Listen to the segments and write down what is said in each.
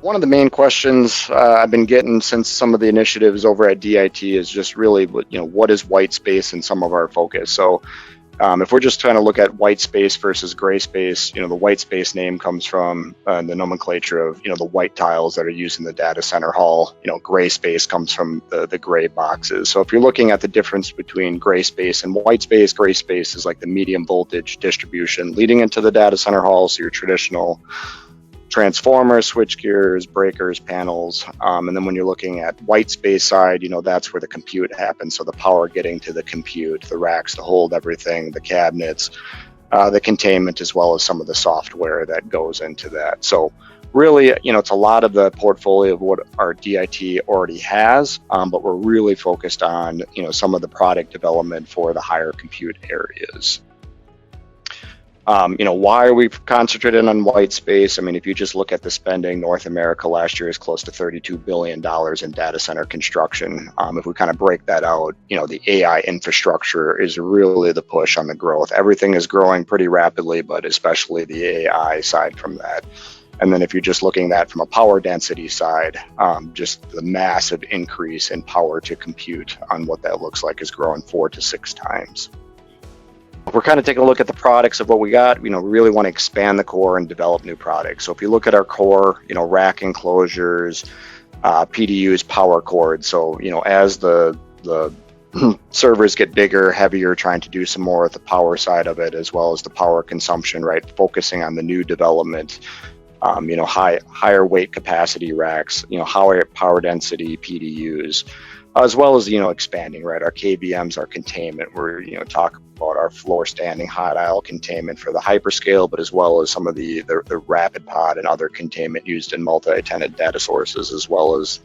One of the main questions I've been getting since some of the initiatives over at DIT is just really, what is white space and some of our focus. So if we're just trying to look at white space versus gray space, the white space name comes from the nomenclature of, the white tiles that are used in the data center hall. Gray space comes from the gray boxes. So if you're looking at the difference between gray space and white space, gray space is like the medium voltage distribution leading into the data center hall. So your traditional transformers, switch gears, breakers, panels. And then when you're looking at white space side, that's where the compute happens. So the power getting to the compute, the racks to hold everything, the cabinets, the containment, as well as some of the software that goes into that. So really, it's a lot of the portfolio of what our DIT already has, but we're really focused on, some of the product development for the higher compute areas. Why are we concentrated on white space? I mean, if you just look at the spending, North America last year is close to $32 billion in data center construction. If we kind of break that out, the AI infrastructure is really the push on the growth. Everything is growing pretty rapidly, but especially the AI side from that. And then if you're just looking at from a power density side, just the massive increase in power to compute on what that looks like is growing 4 to 6 times. We're kind of taking a look at the products of what we got. We really want to expand the core and develop new products. So if you look at our core, rack enclosures, PDUs, power cords. So, as the servers get bigger, heavier, trying to do some more at the power side of it, as well as the power consumption, right? Focusing on the new development, higher weight capacity racks, higher power density PDUs. As well as, expanding, right? Our KVMs, our containment, we're, talk about our floor standing hot aisle containment for the hyperscale, but as well as some of the rapid pod and other containment used in multi-tenant data sources, as well as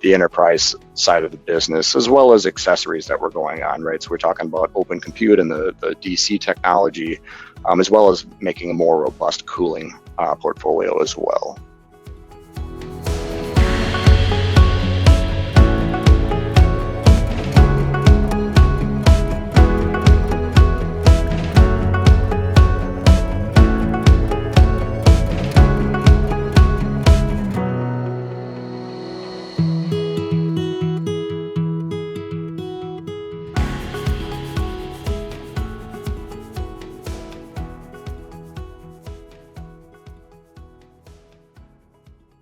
the enterprise side of the business, as well as accessories that were going on, right? So we're talking about open compute and the DC technology, as well as making a more robust cooling portfolio as well.